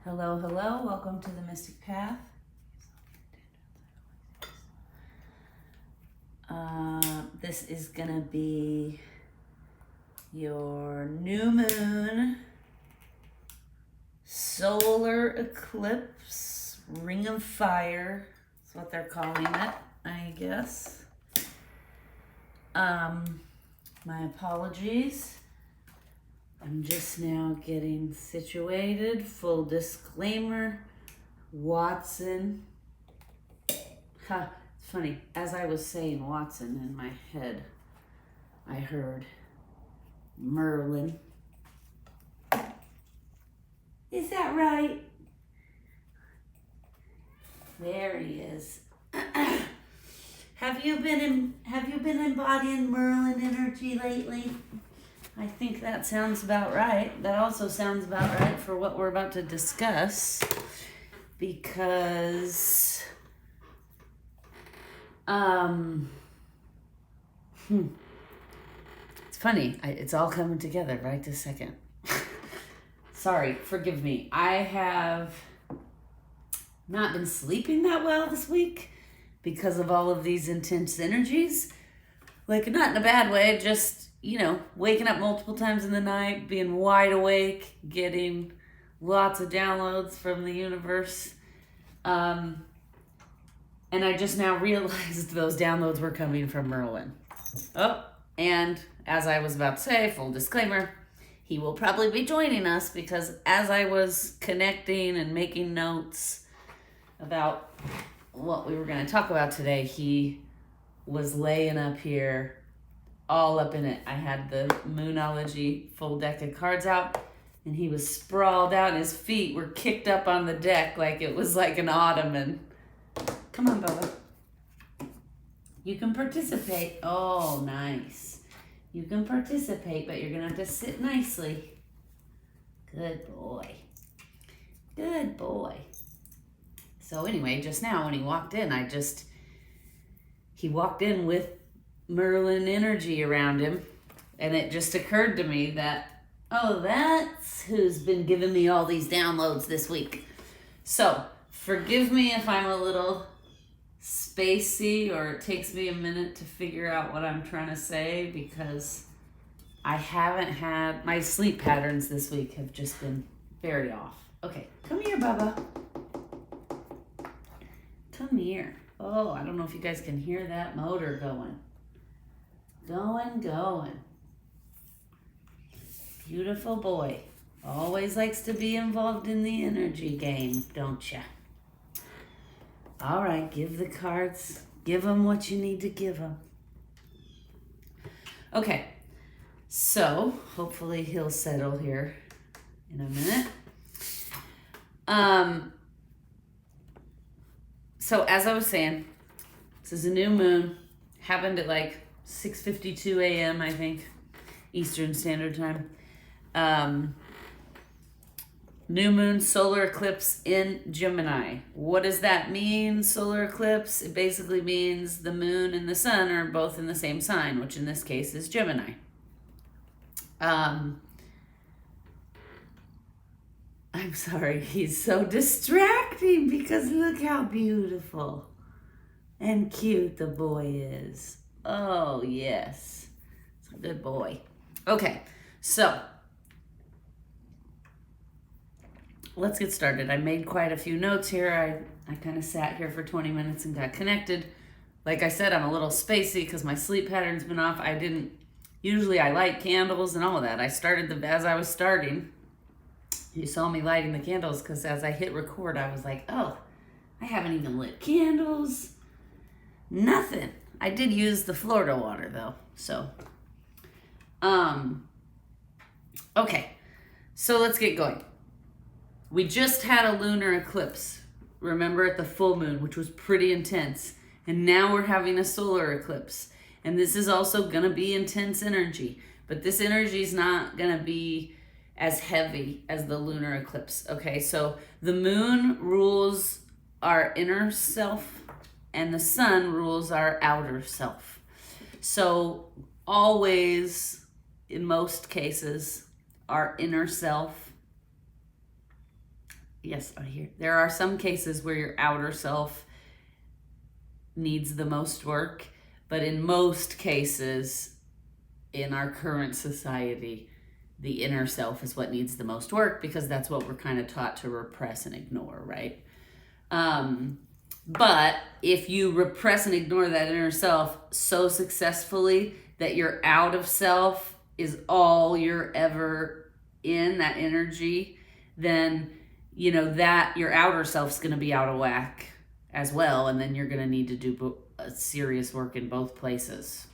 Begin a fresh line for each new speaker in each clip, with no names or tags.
Hello, hello. Welcome to the Mystic Path. This is gonna be your new moon, solar eclipse, ring of fire. That's what they're calling it, I guess. My apologies. I'm just now getting situated. Full disclaimer, Watson. Ha, it's funny. As I was saying Watson in my head, I heard Merlin. Is that right? There he is. Have you been embodying Merlin energy lately? I think that sounds about right. That also sounds about right for what we're about to discuss, because it's funny. It's all coming together right this second. Sorry, forgive me. I have not been sleeping that well this week because of all of these intense energies. Like, not in a bad way, just, waking up multiple times in the night, being wide awake, getting lots of downloads from the universe. And I just now realized those downloads were coming from Merlin. Oh, and as I was about to say, full disclaimer, he will probably be joining us, because as I was connecting and making notes about what we were going to talk about today, he was laying up here, all up in it. I had the Moonology full deck of cards out, and he was sprawled out, and his feet were kicked up on the deck like it was like an ottoman. Come on, Bubba. You can participate. Oh, nice. You can participate, but you're going to have to sit nicely. Good boy. Good boy. So anyway, just now when he walked in, he walked in with Merlin energy around him, and it just occurred to me that, oh, that's who's been giving me all these downloads this week. So forgive me if I'm a little spacey, or it takes me a minute to figure out what I'm trying to say, because I haven't had, my sleep patterns this week have just been very off. Okay, come here, Bubba. Come here. Oh, I don't know if you guys can hear that motor going. Going. Beautiful boy. Always likes to be involved in the energy game, don't ya? All right, give the cards. Give them what you need to give them. Okay, so hopefully he'll settle here in a minute. So as I was saying, this is a new moon. Happened at like 6:52 a.m., I think, Eastern Standard Time. New moon, solar eclipse in Gemini. What does that mean, solar eclipse? It basically means the moon and the sun are both in the same sign, which in this case is Gemini. I'm sorry, he's so distracting, because look how beautiful and cute the boy is. Oh, yes. It's a good boy. Okay, so let's get started. I made quite a few notes here. I kind of sat here for 20 minutes and got connected. Like I said, I'm a little spacey because my sleep pattern's been off. Usually I light candles and all of that. As I was starting, you saw me lighting the candles, because as I hit record, I was like, oh, I haven't even lit candles. Nothing. I did use the Florida water though. So, okay. So let's get going. We just had a lunar eclipse, remember, at the full moon, which was pretty intense. And now we're having a solar eclipse. And this is also going to be intense energy. But this energy is not going to be as heavy as the lunar eclipse. Okay, so the moon rules our inner self, and the sun rules our outer self. So always, in most cases, our inner self Yes, I hear. There are some cases where your outer self needs the most work, but in most cases in our current society, the inner self is what needs the most work because that's what we're kind of taught to repress and ignore, right? But if you repress and ignore that inner self so successfully that your out of self is all you're ever in, that energy, then that your outer self's going to be out of whack as well, and then you're going to need to do serious work in both places.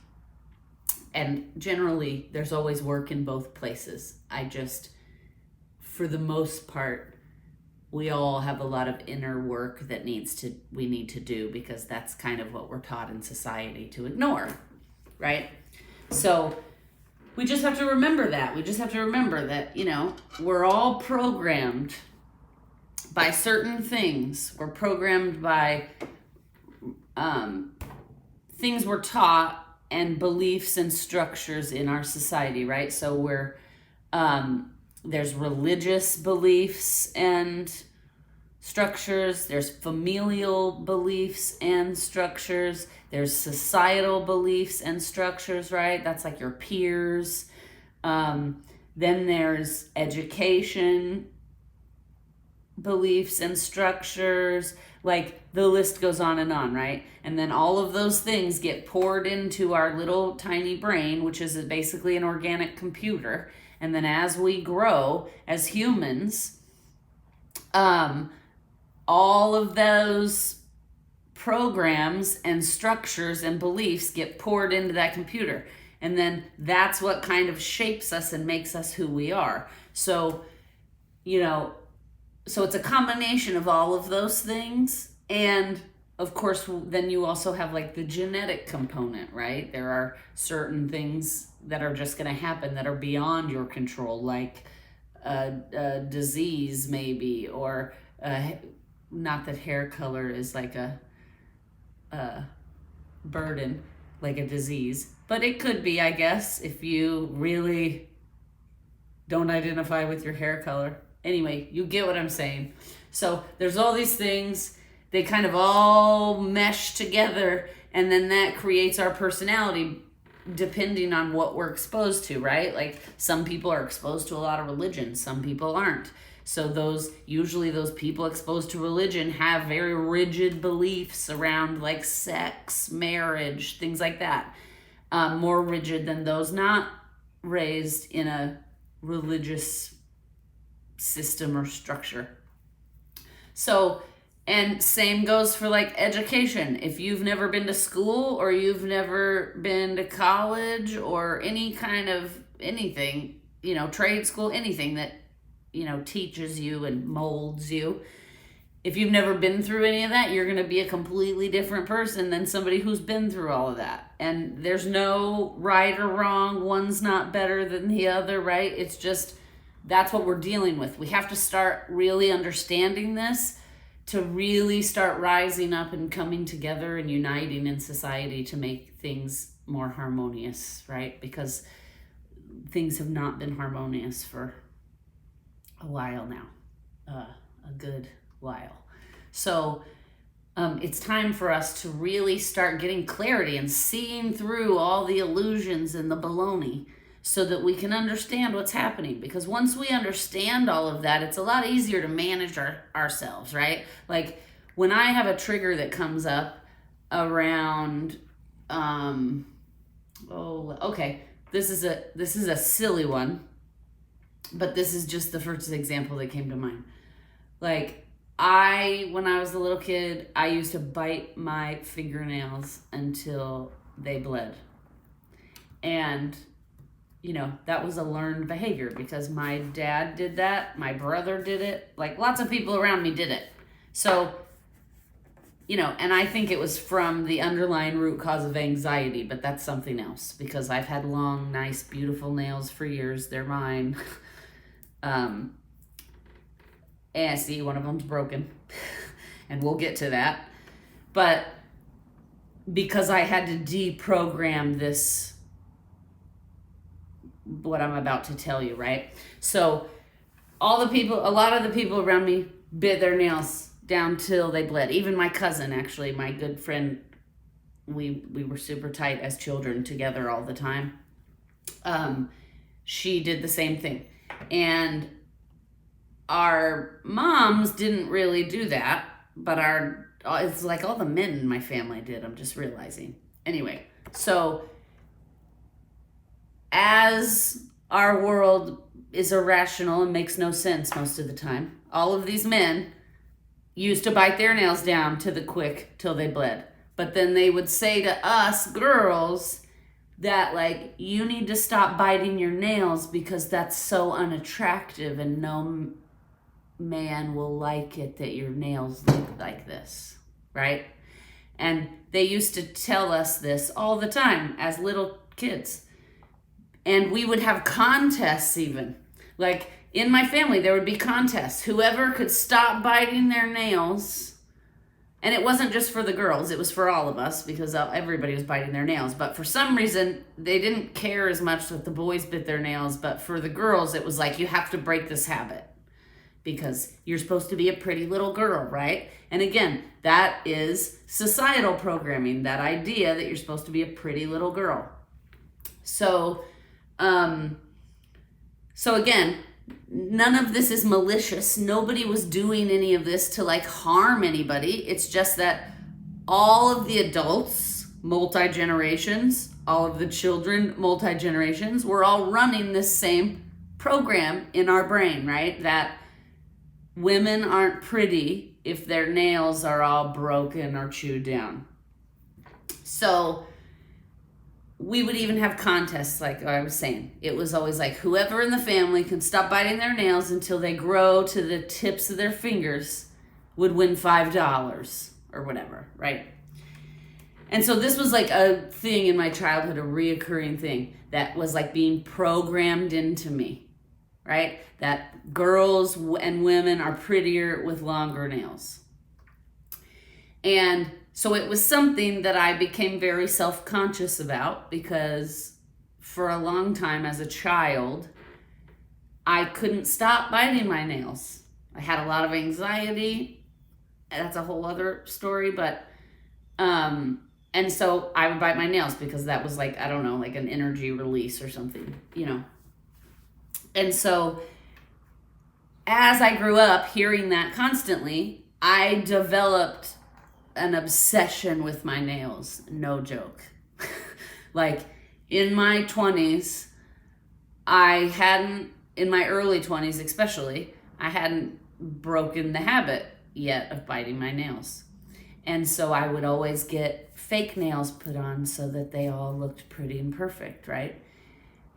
And generally, there's always work in both places. For the most part, we all have a lot of inner work that we need to do because that's kind of what we're taught in society to ignore, right? So we just have to remember that. We just have to remember that, we're all programmed by certain things. We're programmed by things we're taught and beliefs and structures in our society, right? So there's religious beliefs and structures, there's familial beliefs and structures, there's societal beliefs and structures, right? That's like your peers. Then there's education beliefs and structures, like the list goes on, right? And then all of those things get poured into our little tiny brain, which is basically an organic computer. And then as we grow as humans, all of those programs and structures and beliefs get poured into that computer. And then that's what kind of shapes us and makes us who we are. So, so it's a combination of all of those things. And of course, then you also have like the genetic component, right? There are certain things that are just going to happen that are beyond your control, like a disease maybe, or not that hair color is like a burden, like a disease, but it could be, I guess, if you really don't identify with your hair color. Anyway, you get what I'm saying. So there's all these things, they kind of all mesh together, and then that creates our personality depending on what we're exposed to, right? Like some people are exposed to a lot of religion, some people aren't. So usually those people exposed to religion have very rigid beliefs around like sex, marriage, things like that. More rigid than those not raised in a religious system or structure. So, and same goes for like education. If you've never been to school or you've never been to college or any kind of anything, trade school, anything that, teaches you and molds you. If you've never been through any of that, you're going to be a completely different person than somebody who's been through all of that. And there's no right or wrong. One's not better than the other, right? It's just, that's what we're dealing with. We have to start really understanding this to really start rising up and coming together and uniting in society to make things more harmonious, right? Because things have not been harmonious for a while now, a good while. So it's time for us to really start getting clarity and seeing through all the illusions and the baloney so that we can understand what's happening. Because once we understand all of that, it's a lot easier to manage ourselves, right? Like when I have a trigger that comes up around, this is a silly one, but this is just the first example that came to mind. Like when I was a little kid, I used to bite my fingernails until they bled. And that was a learned behavior because my dad did that, my brother did it, like lots of people around me did it. So, and I think it was from the underlying root cause of anxiety, but that's something else because I've had long, nice, beautiful nails for years. They're mine. And see, one of them's broken and we'll get to that. But because I had to deprogram this, what I'm about to tell you, right? So a lot of the people around me bit their nails down till they bled. Even my cousin, actually, my good friend, we were super tight as children together all the time. She did the same thing. And our moms didn't really do that, but it's like all the men in my family did, I'm just realizing. Anyway, so as our world is irrational and makes no sense most of the time, all of these men used to bite their nails down to the quick till they bled. But then they would say to us girls that, like, you need to stop biting your nails because that's so unattractive and no man will like it that your nails look like this, right? And they used to tell us this all the time as little kids. And we would have contests even. Like, in my family, there would be contests. Whoever could stop biting their nails, and it wasn't just for the girls, it was for all of us because everybody was biting their nails. But for some reason, they didn't care as much that the boys bit their nails. But for the girls, it was like, you have to break this habit because you're supposed to be a pretty little girl, right? And again, that is societal programming, that idea that you're supposed to be a pretty little girl. So again, none of this is malicious. Nobody was doing any of this to like harm anybody. It's just that all of the adults, multi-generations, all of the children, multi-generations, we're all running this same program in our brain, right? That women aren't pretty if their nails are all broken or chewed down. So we would even have contests, like I was saying. It was always like, whoever in the family can stop biting their nails until they grow to the tips of their fingers would win $5 or whatever, right? And so this was like a thing in my childhood, a reoccurring thing that was like being programmed into me, right? That girls and women are prettier with longer nails. And so it was something that I became very self-conscious about because for a long time as a child, I couldn't stop biting my nails. I had a lot of anxiety. That's a whole other story, but, and so I would bite my nails because that was like, I don't know, like an energy release or something, you know. And so as I grew up hearing that constantly, I developed an obsession with my nails. No joke. Like in my 20s, in my early 20s especially, I hadn't broken the habit yet of biting my nails. And so I would always get fake nails put on so that they all looked pretty and perfect, right?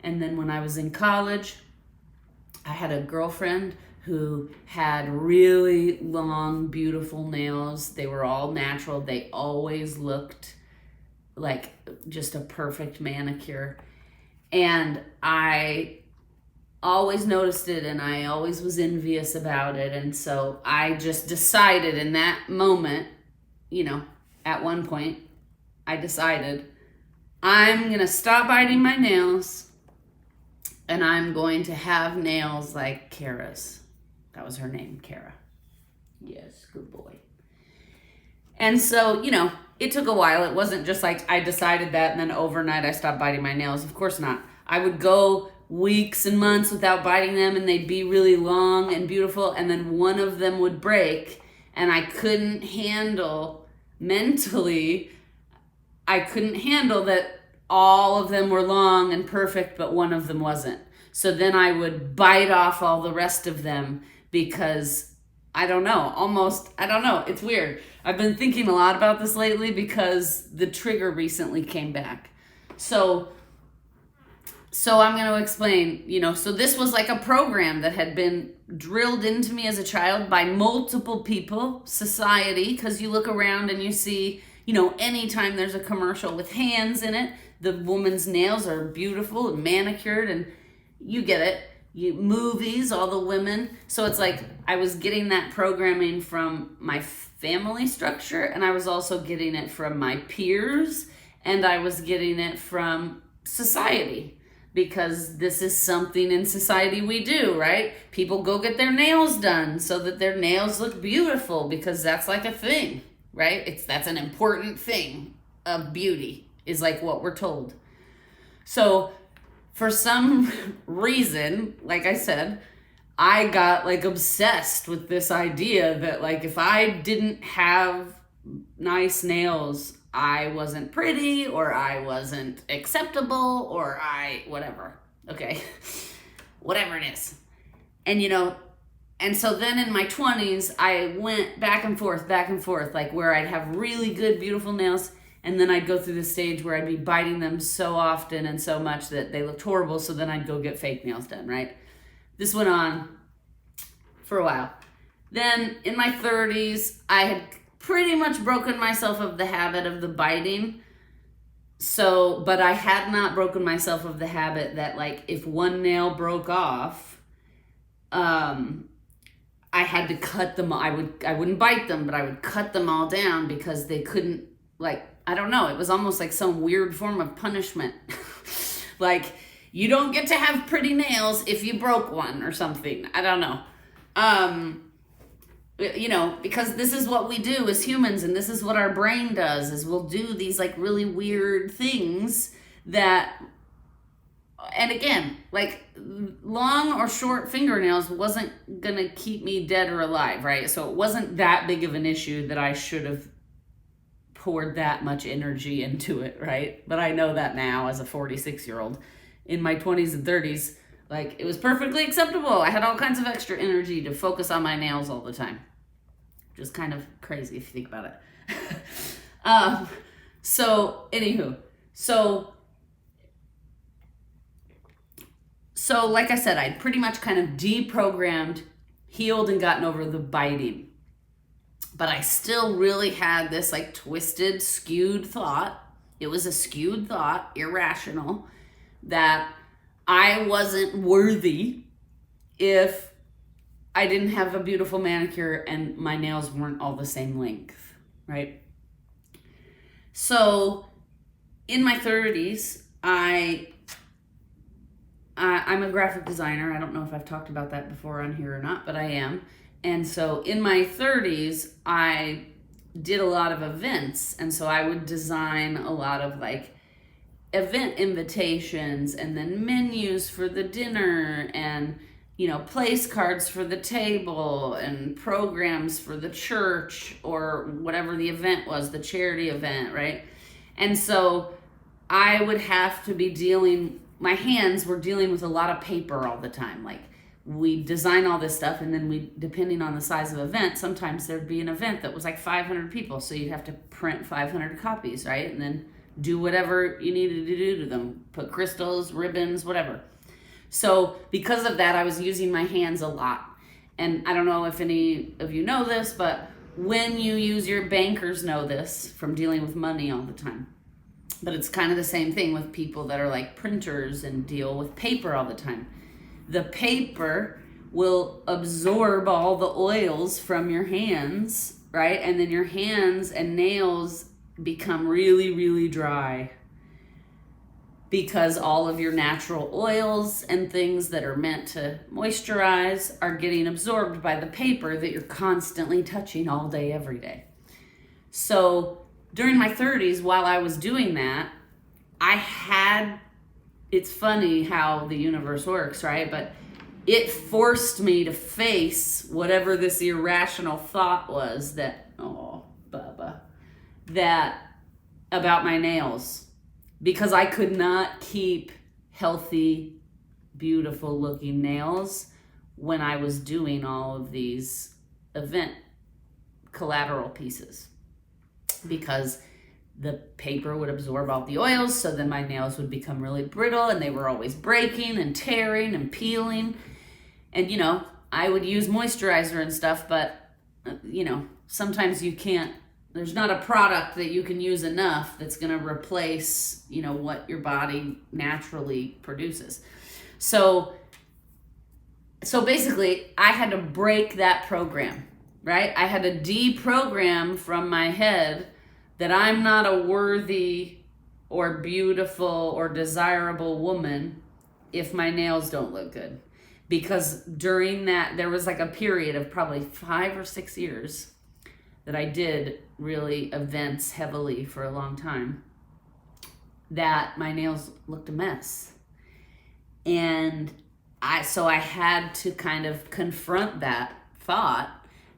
And then when I was in college, I had a girlfriend who had really long, beautiful nails. They were all natural. They always looked like just a perfect manicure. And I always noticed it and I always was envious about it. And so I just decided in that moment, you know, at one point, I decided I'm going to stop biting my nails and I'm going to have nails like Kara's. That was her name, Kara. Yes, good boy. And so, you know, it took a while. It wasn't just like I decided that and then overnight I stopped biting my nails. Of course not. I would go weeks and months without biting them and they'd be really long and beautiful. And then one of them would break and I couldn't handle mentally, I couldn't handle that all of them were long and perfect, but one of them wasn't. So then I would bite off all the rest of them because I don't know. It's weird. I've been thinking a lot about this lately because the trigger recently came back. So I'm going to explain, you know, so this was like a program that had been drilled into me as a child by multiple people, society, because you look around and you see, you know, anytime there's a commercial with hands in it, the woman's nails are beautiful and manicured and you get it. Movies, all the women. So it's like I was getting that programming from my family structure and I was also getting it from my peers and I was getting it from society. because this is something in society we do, right? People go get their nails done so that their nails look beautiful because that's like a thing, right? That's an important thing of beauty, is like what we're told. So for some reason, like I said, I got like obsessed with this idea that like if I didn't have nice nails, I wasn't pretty, or I wasn't acceptable, or whatever. Okay. Whatever it is. And and so then in my 20s, I went back and forth, like where I'd have really good, beautiful nails, and then I'd go through the stage where I'd be biting them so often and so much that they looked horrible, so then I'd go get fake nails done, right? This went on for a while. Then in my 30s, I had pretty much broken myself of the habit of the biting. But I had not broken myself of the habit that like if one nail broke off, I had to cut them. I wouldn't bite them, but I would cut them all down because they couldn't, like, I don't know. It was almost like some weird form of punishment. Like, you don't get to have pretty nails if you broke one or something. I don't know. Because this is what we do as humans, and this is what our brain does, is we'll do these like really weird things that, and again, like long or short fingernails wasn't gonna keep me dead or alive, right? So it wasn't that big of an issue that I should have poured that much energy into it, right? But I know that now as a 46-year-old. In my 20s and 30s, like, it was perfectly acceptable. I had all kinds of extra energy to focus on my nails all the time. Just kind of crazy if you think about it. So like I said, I'd pretty much kind of deprogrammed, healed, and gotten over the biting. But I still really had this like twisted, skewed thought. It was a skewed thought, irrational, that I wasn't worthy if I didn't have a beautiful manicure and my nails weren't all the same length, right? So in my 30s, I'm a graphic designer. I don't know if I've talked about that before on here or not, but I am. And so in my 30s, I did a lot of events. And so I would design a lot of like event invitations, and then menus for the dinner, and place cards for the table, and programs for the church or whatever the event was, the charity event, right? And so I would have to be my hands were dealing with a lot of paper all the time. Like, we design all this stuff, and then depending on the size of event, sometimes there'd be an event that was like 500 people, so you'd have to print 500 copies, right? And then do whatever you needed to do to them. Put crystals, ribbons, whatever. So because of that, I was using my hands a lot. And I don't know if any of you know this, but when you use your bankers know this from dealing with money all the time. But it's kind of the same thing with people that are like printers and deal with paper all the time. The paper will absorb all the oils from your hands, right? And then your hands and nails become really, really dry because all of your natural oils and things that are meant to moisturize are getting absorbed by the paper that you're constantly touching all day, every day. So during my 30s, while I was doing that, it's funny how the universe works, right? But it forced me to face whatever this irrational thought was that about my nails, because I could not keep healthy, beautiful looking nails when I was doing all of these event collateral pieces, because the paper would absorb all the oils, so then my nails would become really brittle, and they were always breaking and tearing and peeling. And I would use moisturizer and stuff, but sometimes you can't. There's not a product that you can use enough that's going to replace, what your body naturally produces. So basically, I had to break that program, right? I had to deprogram from my head that I'm not a worthy or beautiful or desirable woman if my nails don't look good. Because during that, there was like a period of probably 5 or 6 years that I did really events heavily for a long time, that my nails looked a mess. And so I had to kind of confront that thought.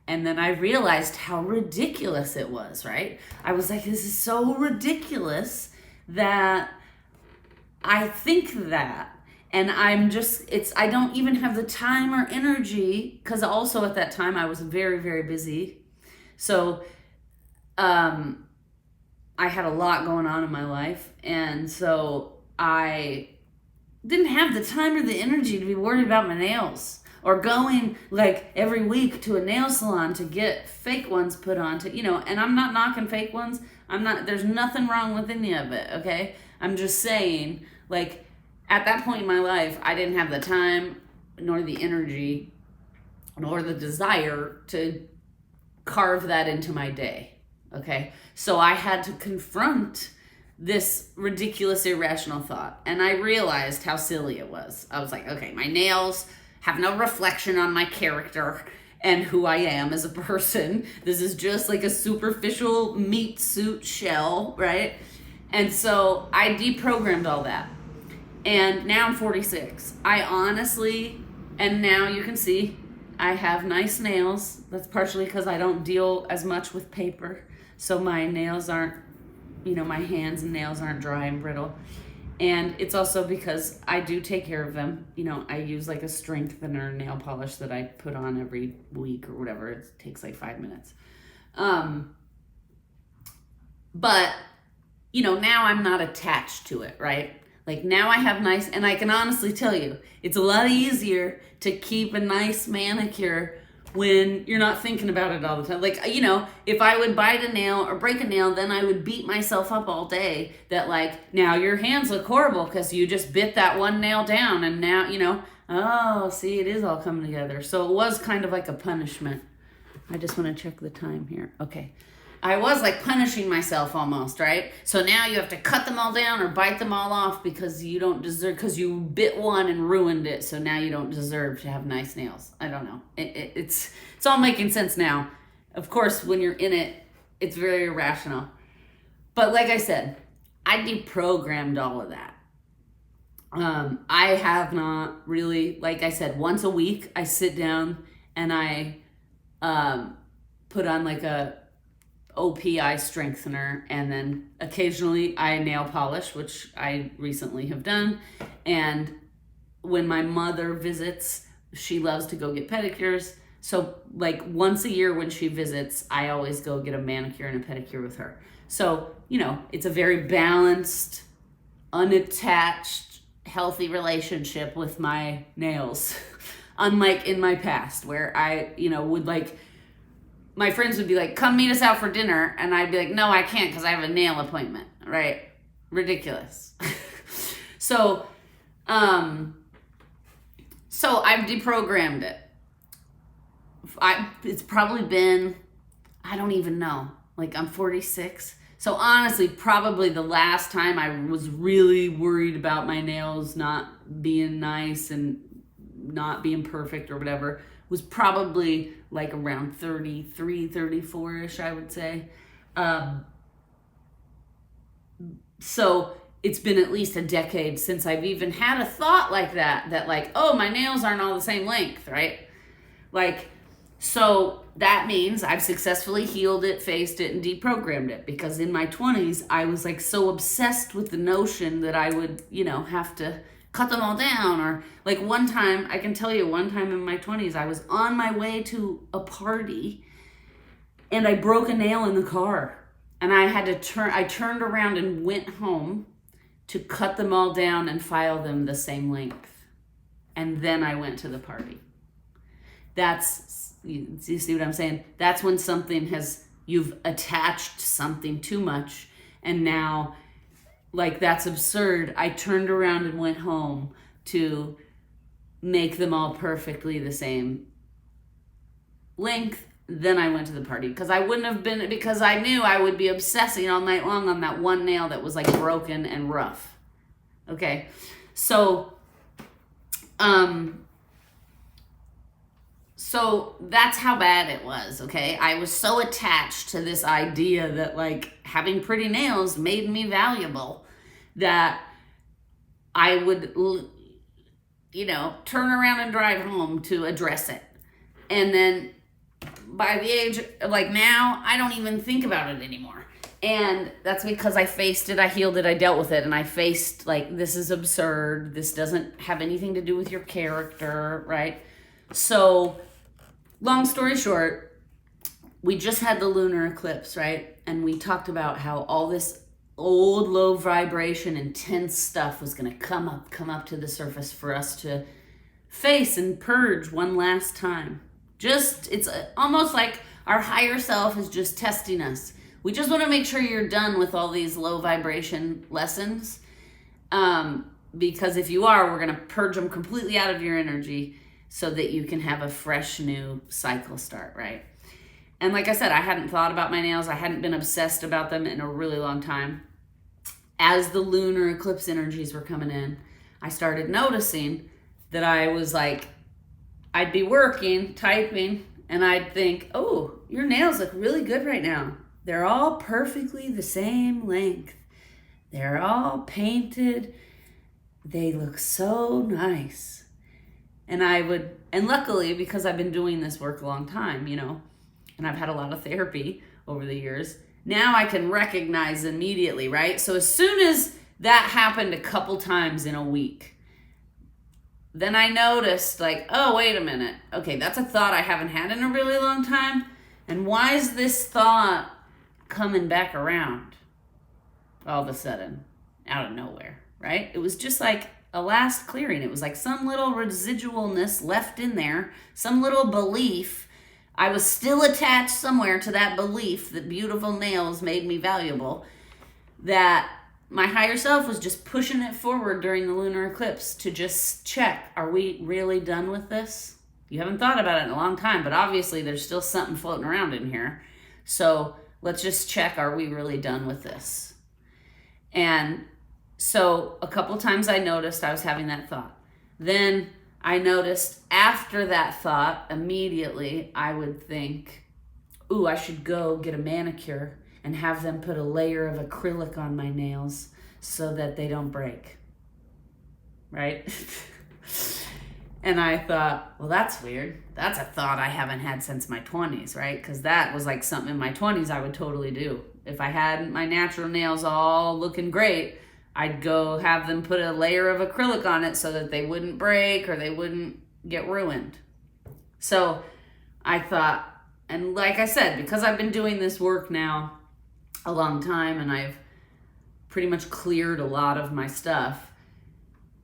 And then I realized how ridiculous it was, right? I was like, this is so ridiculous that I think that. And I'm just, I don't even have the time or energy, because also at that time I was very, very busy. So I had a lot going on in my life. And so I didn't have the time or the energy to be worried about my nails, or going like every week to a nail salon to get fake ones put on, to, and I'm not knocking fake ones. There's nothing wrong with any of it, okay? I'm just saying, like, at that point in my life, I didn't have the time, nor the energy, nor the desire to carve that into my day, okay? So I had to confront this ridiculous, irrational thought. And I realized how silly it was. I was like, okay, my nails have no reflection on my character and who I am as a person. This is just like a superficial meat suit shell, right? And so I deprogrammed all that. And now I'm 46. I honestly, and now you can see I have nice nails. That's partially because I don't deal as much with paper. So my nails aren't, my hands and nails aren't dry and brittle. And it's also because I do take care of them. I use like a strengthener nail polish that I put on every week or whatever. It takes like 5 minutes. But, now I'm not attached to it, right? Like now I have nice, and I can honestly tell you, it's a lot easier to keep a nice manicure when you're not thinking about it all the time. Like, if I would bite a nail or break a nail, then I would beat myself up all day that like, now your hands look horrible because you just bit that one nail down, and now, oh, see, it is all coming together. So it was kind of like a punishment. I just want to check the time here. Okay. I was like punishing myself almost, right? So now you have to cut them all down or bite them all off because you don't deserve, because you bit one and ruined it. So now you don't deserve to have nice nails. I don't know. It's all making sense now. Of course, when you're in it, it's very irrational. But like I said, I deprogrammed all of that. I have not really, like I said, once a week I sit down and I put on like a OPI strengthener, and then occasionally I nail polish, which I recently have done. And when my mother visits, she loves to go get pedicures. So like once a year when she visits, I always go get a manicure and a pedicure with her. So, it's a very balanced, unattached, healthy relationship with my nails. Unlike in my past where I, would like, my friends would be like, come meet us out for dinner. And I'd be like, no, I can't because I have a nail appointment, right? Ridiculous. So I've deprogrammed it. It's probably been, I don't even know. Like I'm 46. So honestly, probably the last time I was really worried about my nails not being nice and not being perfect or whatever was probably like around 33, 34-ish, I would say. So it's been at least a decade since I've even had a thought like that like, oh, my nails aren't all the same length, right? Like, so that means I've successfully healed it, faced it, and deprogrammed it, because in my 20s, I was like so obsessed with the notion that I would, have to cut them all down. Or like I can tell you one time in my 20s, I was on my way to a party and I broke a nail in the car, and I turned around and went home to cut them all down and file them the same length. And then I went to the party. You see what I'm saying? That's when you've attached something too much, and now, like, that's absurd. I turned around and went home to make them all perfectly the same length. Then I went to the party because I knew I would be obsessing all night long on that one nail that was like broken and rough. Okay. So So that's how bad it was, okay? I was so attached to this idea that like having pretty nails made me valuable that I would, turn around and drive home to address it. And then by the age, like now, I don't even think about it anymore. And that's because I faced it, I healed it, I dealt with it, and I faced like, this is absurd. This doesn't have anything to do with your character, right? So long story short, we just had the lunar eclipse, right? And we talked about how all this old low vibration, intense stuff was going to come up to the surface for us to face and purge one last time. It's almost like our higher self is just testing us. We just want to make sure you're done with all these low vibration lessons. Because if you are, we're going to purge them completely out of your energy so that you can have a fresh new cycle start, right? And like I said, I hadn't thought about my nails. I hadn't been obsessed about them in a really long time. As the lunar eclipse energies were coming in, I started noticing that I was like, I'd be working, typing, and I'd think, oh, your nails look really good right now. They're all perfectly the same length. They're all painted. They look so nice. And luckily, because I've been doing this work a long time, and I've had a lot of therapy over the years, now I can recognize immediately, right? So as soon as that happened a couple times in a week, then I noticed like, oh, wait a minute. Okay, that's a thought I haven't had in a really long time. And why is this thought coming back around all of a sudden out of nowhere, right? It was just like a last clearing. It was like some little residualness left in there, some little belief. I was still attached somewhere to that belief that beautiful nails made me valuable, that my higher self was just pushing it forward during the lunar eclipse to just check, are we really done with this? You haven't thought about it in a long time, but obviously there's still something floating around in here. So let's just check, are we really done with this? And so a couple times I noticed I was having that thought. Then I noticed after that thought, immediately I would think, ooh, I should go get a manicure and have them put a layer of acrylic on my nails so that they don't break, right? And I thought, well, that's weird. That's a thought I haven't had since my 20s, right? Because that was like something in my 20s I would totally do. If I had my natural nails all looking great, I'd go have them put a layer of acrylic on it so that they wouldn't break or they wouldn't get ruined. So I thought, and like I said, because I've been doing this work now a long time and I've pretty much cleared a lot of my stuff,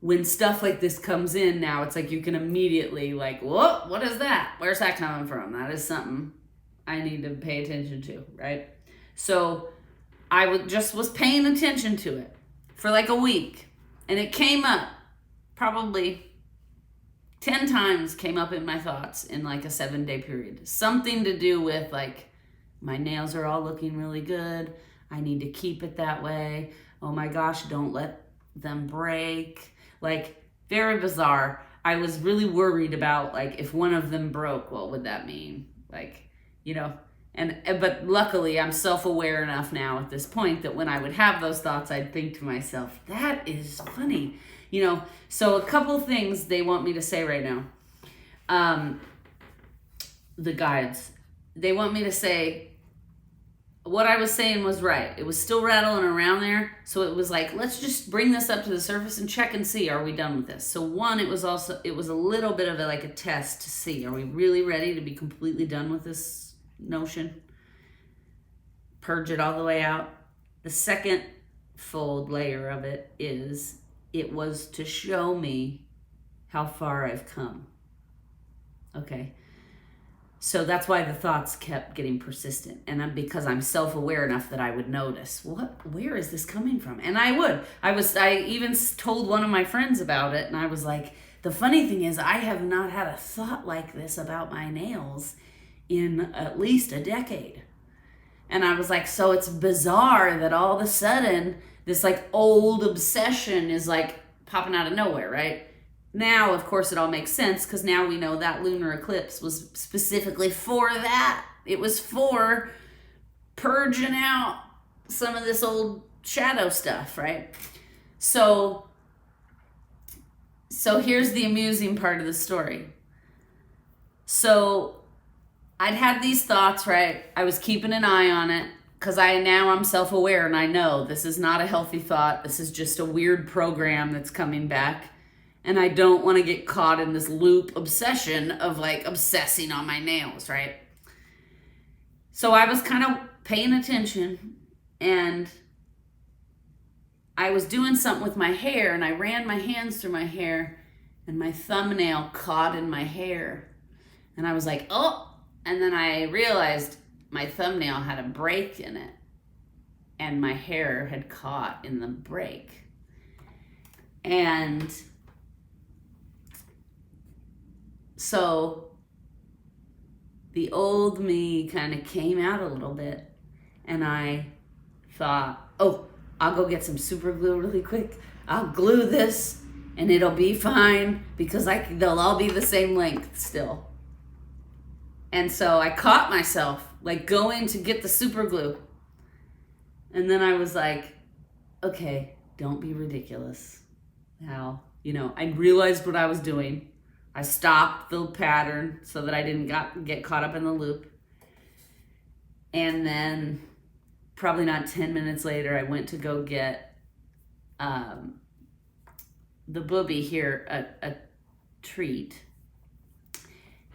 when stuff like this comes in now, it's like you can immediately like, whoa, what is that? Where's that coming from? That is something I need to pay attention to, right? So I was paying attention to it for like a week, and it came up probably 10 times, came up in my thoughts in like a 7-day period. Something to do with like, my nails are all looking really good. I need to keep it that way. Oh my gosh, don't let them break. Like, very bizarre. I was really worried about like, if one of them broke, what would that mean? Like, but luckily I'm self-aware enough now at this point that when I would have those thoughts, I'd think to myself, that is funny. So a couple things they want me to say right now. The guides, they want me to say, what I was saying was right. It was still rattling around there. So it was like, let's just bring this up to the surface and check and see, are we done with this? So one, it was a little bit of a test to see, are we really ready to be completely done with this notion? Purge it all the way out. The second fold layer of it was to show me how far I've come. Okay. So that's why the thoughts kept getting persistent. And because I'm self-aware enough that I would notice, where is this coming from? And I would. I even told one of my friends about it, and I was like, the funny thing is I have not had a thought like this about my nails in at least a decade. And I was like, so it's bizarre that all of a sudden this like old obsession is like popping out of nowhere, right? now, of course, it all makes sense because now we know that lunar eclipse was specifically for that. It was for purging out some of this old shadow stuff, right? So here's the amusing part of the story. So I'd had these thoughts, right? I was keeping an eye on it because I'm self-aware and I know this is not a healthy thought. This is just a weird program that's coming back. And I don't want to get caught in this loop obsession of like obsessing on my nails, right? So I was kind of paying attention and I was doing something with my hair and I ran my hands through my hair and my thumbnail caught in my hair. And I was like, oh, and then I realized my thumbnail had a break in it and my hair had caught in the break. And so the old me kind of came out a little bit and I thought, oh, I'll go get some super glue really quick. I'll glue this and it'll be fine because they'll all be the same length still. And so I caught myself like going to get the super glue. And then I was like, okay, don't be ridiculous. Now, I realized what I was doing. I stopped the pattern so that I didn't get caught up in the loop. And then probably not 10 minutes later, I went to go get the booby here, a treat.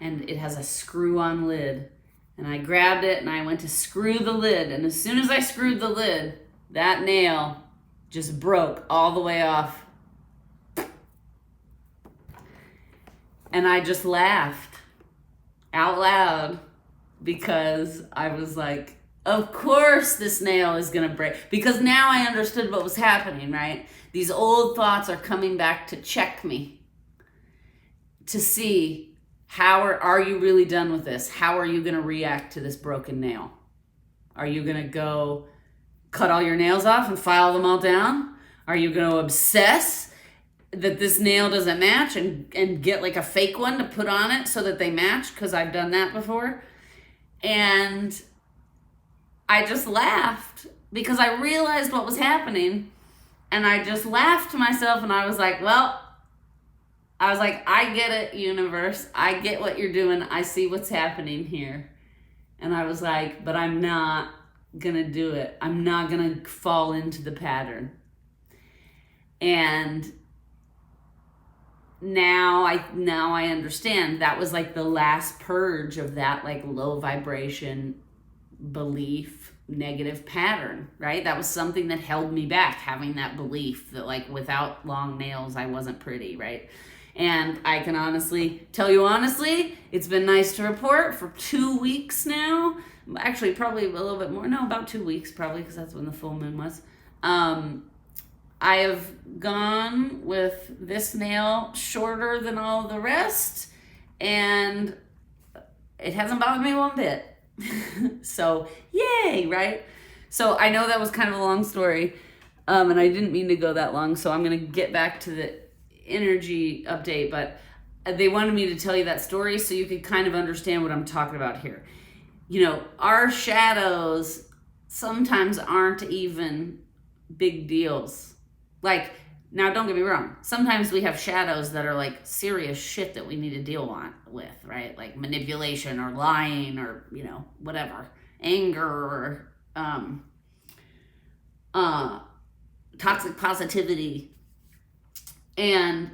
And it has a screw-on lid. And I grabbed it and I went to screw the lid. And as soon as I screwed the lid, that nail just broke all the way off. And I just laughed out loud because I was like, of course this nail is going to break. Because now I understood what was happening, right? These old thoughts are coming back to check me. To see, how are you really done with this? How are you going to react to this broken nail? Are you going to go cut all your nails off and file them all down? Are you going to obsess that this nail doesn't match and get like a fake one to put on it so that they match? Because I've done that before. And I just laughed because I realized what was happening. And I just laughed to myself and I was like, I get it, universe. I get what you're doing. I see what's happening here. And I was like, but I'm not going to do it. I'm not going to fall into the pattern. And now I understand that was like the last purge of that like low vibration belief, negative pattern, right? That was something that held me back, having that belief that like without long nails, I wasn't pretty, right? And I can tell you honestly, it's been nice to report for 2 weeks now. Actually, probably a little bit more. No, about 2 weeks probably, because that's when the full moon was. I have gone with this nail shorter than all the rest, and it hasn't bothered me one bit. So, yay, right? So I know that was kind of a long story, and I didn't mean to go that long, so I'm going to get back to the energy update, but they wanted me to tell you that story so you could kind of understand what I'm talking about here. Our shadows sometimes aren't even big deals. Like, now don't get me wrong, sometimes we have shadows that are like serious shit that we need to deal with, right? Like manipulation or lying or, whatever, anger or toxic positivity. And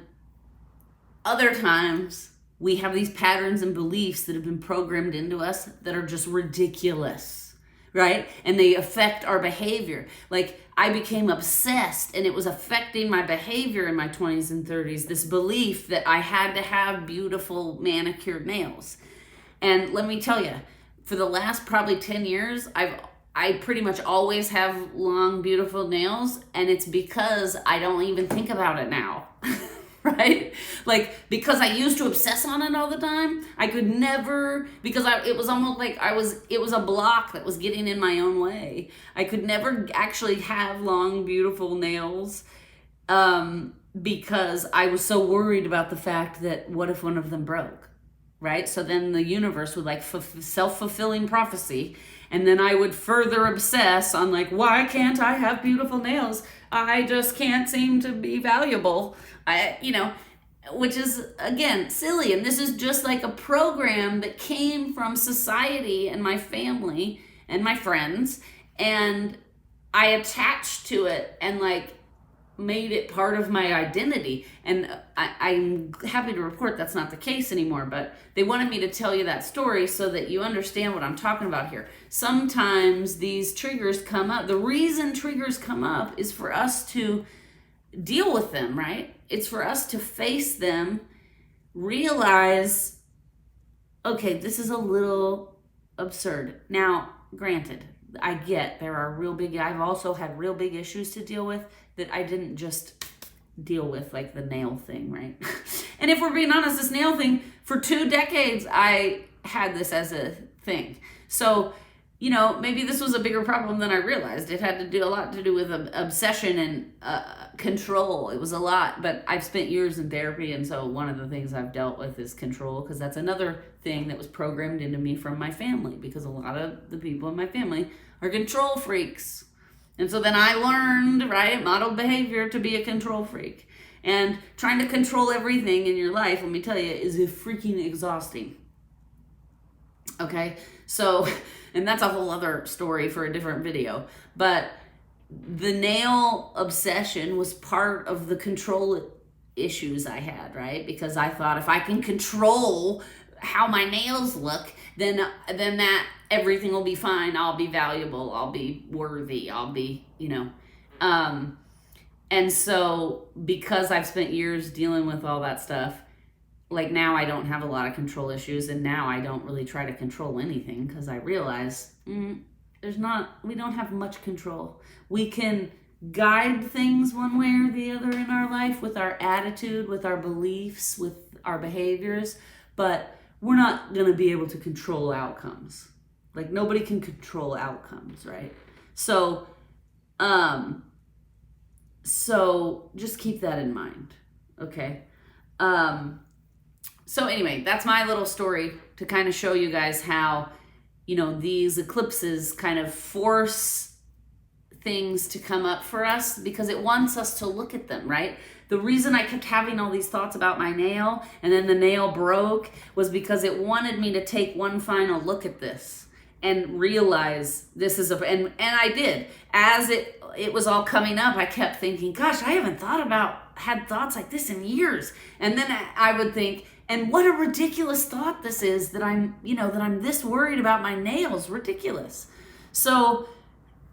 other times we have these patterns and beliefs that have been programmed into us that are just ridiculous, right? And they affect our behavior. Like I became obsessed and it was affecting my behavior in my 20s and 30s, this belief that I had to have beautiful manicured nails. And let me tell you, for the last probably 10 years, I pretty much always have long, beautiful nails, and it's because I don't even think about it now, right? Like, because I used to obsess on it all the time, I could never, because it was almost like it was a block that was getting in my own way. I could never actually have long, beautiful nails because I was so worried about the fact that what if one of them broke, right? So then the universe would like self-fulfilling prophecy, and then I would further obsess on like, why can't I have beautiful nails? I just can't seem to be valuable. Which is, again, silly. And this is just like a program that came from society and my family and my friends. And I attached to it and like made it part of my identity. And I'm happy to report that's not the case anymore. But they wanted me to tell you that story so that you understand what I'm talking about here. Sometimes these triggers come up. The reason triggers come up is for us to deal with them, right? It's for us to face them, realize, okay, this is a little absurd. Now, granted, I get I've also had real big issues to deal with that I didn't just deal with, like the nail thing, right? And if we're being honest, this nail thing, for 2 decades, I had this as a thing. So, maybe this was a bigger problem than I realized. It had a lot to do with obsession and control. It was a lot, but I've spent years in therapy, and so one of the things I've dealt with is control, because that's another thing that was programmed into me from my family, because a lot of the people in my family are control freaks. And so then I learned, right, modeled behavior to be a control freak. And trying to control everything in your life, let me tell you, is freaking exhausting. Okay, so, and that's a whole other story for a different video, but the nail obsession was part of the control issues I had, right? Because I thought if I can control how my nails look, then that everything will be fine. I'll be valuable. I'll be worthy. I'll be, and so because I've spent years dealing with all that stuff, like now I don't have a lot of control issues, and now I don't really try to control anything, because I realize we don't have much control. We can guide things one way or the other in our life with our attitude, with our beliefs, with our behaviors, but we're not going to be able to control outcomes. Like nobody can control outcomes, right? So just keep that in mind, okay? So anyway, that's my little story to kind of show you guys how, these eclipses kind of force things to come up for us because it wants us to look at them, right? The reason I kept having all these thoughts about my nail and then the nail broke was because it wanted me to take one final look at this and realize this is and I did. As it was all coming up, I kept thinking, gosh, I haven't had thoughts like this in years. And then I would think, and what a ridiculous thought this is that I'm this worried about my nails. Ridiculous. So,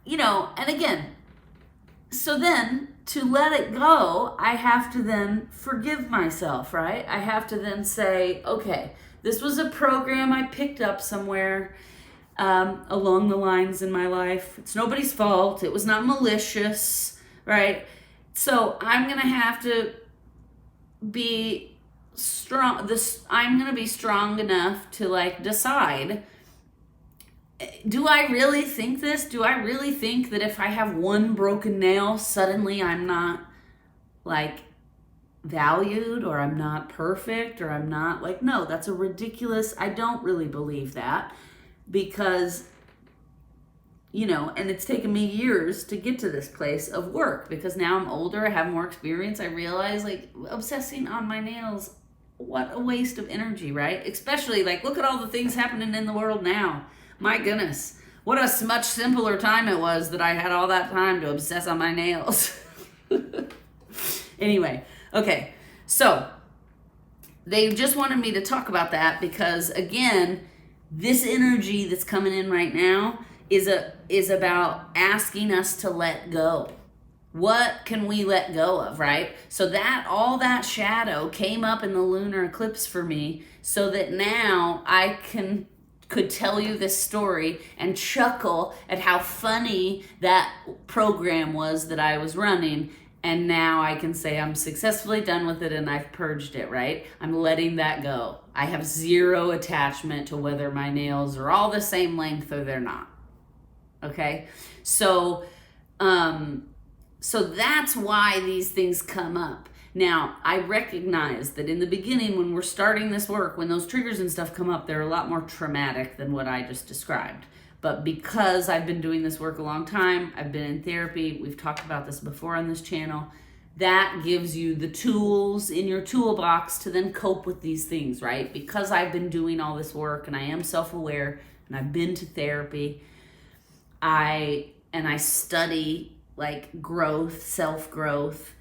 and again, so then to let it go, I have to then forgive myself, right? I have to then say, okay, this was a program I picked up somewhere along the lines in my life. It's nobody's fault. It was not malicious, right? So I'm going to have to be strong. I'm going to be strong enough to like decide, do I really think this? Do I really think that if I have one broken nail, suddenly I'm not like valued, or I'm not perfect, or I'm not like, no, that's a ridiculous, I don't really believe that, because, and it's taken me years to get to this place of work, because now I'm older, I have more experience, I realize like obsessing on my nails, what a waste of energy, right? Especially like, look at all the things happening in the world now. My goodness, what a much simpler time it was that I had all that time to obsess on my nails. Anyway, okay, so they just wanted me to talk about that because, again, this energy that's coming in right now is about asking us to let go. What can we let go of, right? So that all that shadow came up in the lunar eclipse for me, so that now I could tell you this story and chuckle at how funny that program was that I was running. And now I can say I'm successfully done with it and I've purged it, right? I'm letting that go. I have zero attachment to whether my nails are all the same length or they're not. Okay? So that's why these things come up. Now, I recognize that in the beginning, when we're starting this work, when those triggers and stuff come up, they're a lot more traumatic than what I just described. But because I've been doing this work a long time, I've been in therapy, we've talked about this before on this channel, that gives you the tools in your toolbox to then cope with these things, right? Because I've been doing all this work and I am self-aware and I've been to therapy, I study like growth, self-growth.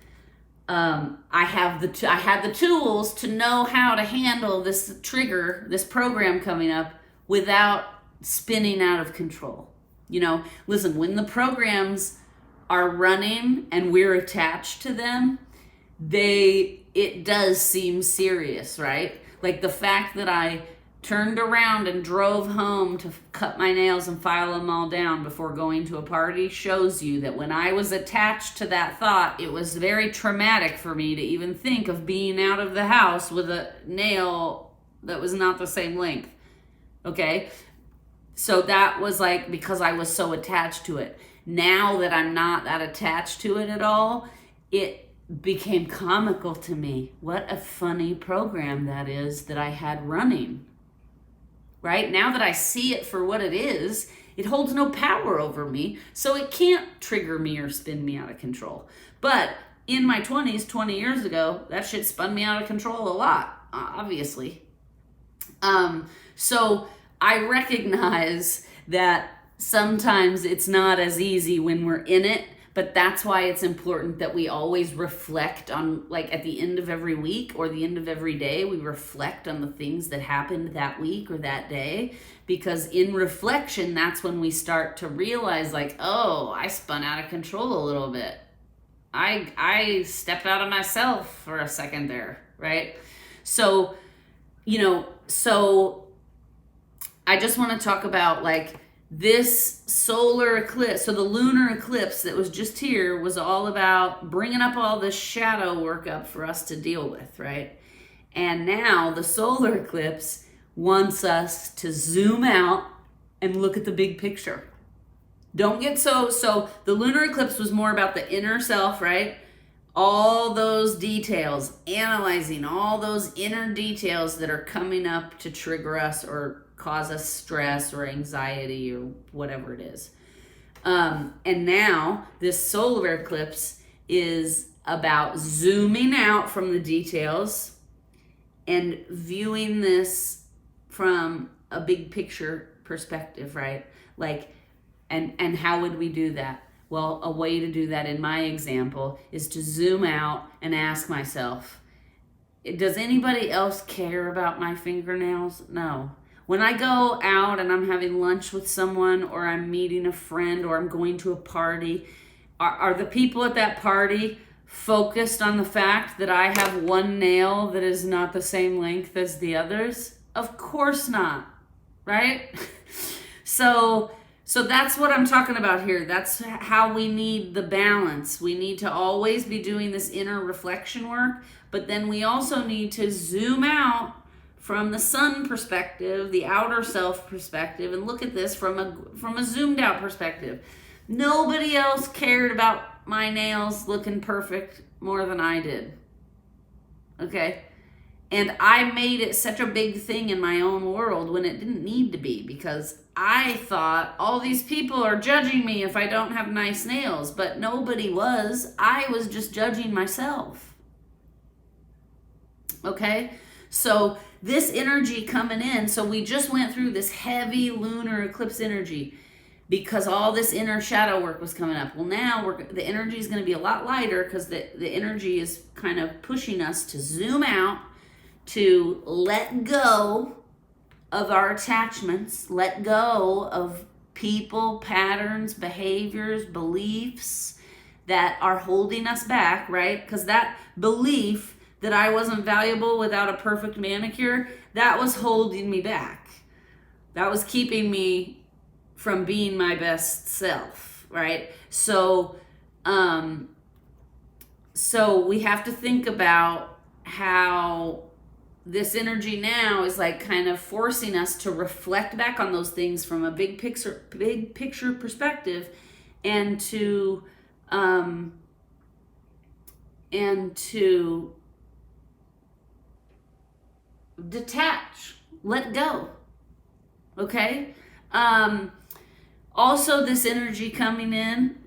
I had the tools to know how to handle this trigger, this program coming up without spinning out of control. You know, listen, when the programs are running and we're attached to them, it does seem serious, right? Like the fact that I turned around and drove home to cut my nails and file them all down before going to a party shows you that when I was attached to that thought, it was very traumatic for me to even think of being out of the house with a nail that was not the same length. Okay? So that was like because I was so attached to it. Now that I'm not that attached to it at all, it became comical to me. What a funny program that is that I had running. Right? Now that I see it for what it is, it holds no power over me, so it can't trigger me or spin me out of control. But in my 20s, 20 years ago, that shit spun me out of control a lot, obviously. So I recognize that sometimes it's not as easy when we're in it, but that's why it's important that we always reflect on, like at the end of every week or the end of every day, we reflect on the things that happened that week or that day. Because in reflection, that's when we start to realize like, oh, I spun out of control a little bit. I stepped out of myself for a second there, right? So, so I just want to talk about like this solar eclipse. So the lunar eclipse that was just here was all about bringing up all this shadow work up for us to deal with, right? And now the solar eclipse wants us to zoom out and look at the big picture. Don't get so the lunar eclipse was more about the inner self, right? All those details, analyzing all those inner details that are coming up to trigger us or cause us stress or anxiety or whatever it is. And now this solar eclipse is about zooming out from the details and viewing this from a big picture perspective, right? Like, and how would we do that? Well, a way to do that in my example is to zoom out and ask myself, does anybody else care about my fingernails? No. When I go out and I'm having lunch with someone or I'm meeting a friend or I'm going to a party, are the people at that party focused on the fact that I have one nail that is not the same length as the others? Of course not, right? So that's what I'm talking about here. That's how we need the balance. We need to always be doing this inner reflection work, but then we also need to zoom out from the sun perspective, the outer self perspective, and look at this from a zoomed out perspective. Nobody else cared about my nails looking perfect more than I did. Okay? And I made it such a big thing in my own world when it didn't need to be, because I thought all these people are judging me if I don't have nice nails, but nobody was. I was just judging myself. Okay? So this energy coming in, so we just went through this heavy lunar eclipse energy because all this inner shadow work was coming up. Well, now the energy is going to be a lot lighter because the energy is kind of pushing us to zoom out, to let go of our attachments, let go of people, patterns, behaviors, beliefs that are holding us back, right? Because that belief that I wasn't valuable without a perfect manicure, that was holding me back. That was keeping me from being my best self, right? So we have to think about how this energy now is like kind of forcing us to reflect back on those things from a big picture perspective, and to and to detach, let go. Okay? Also, this energy coming in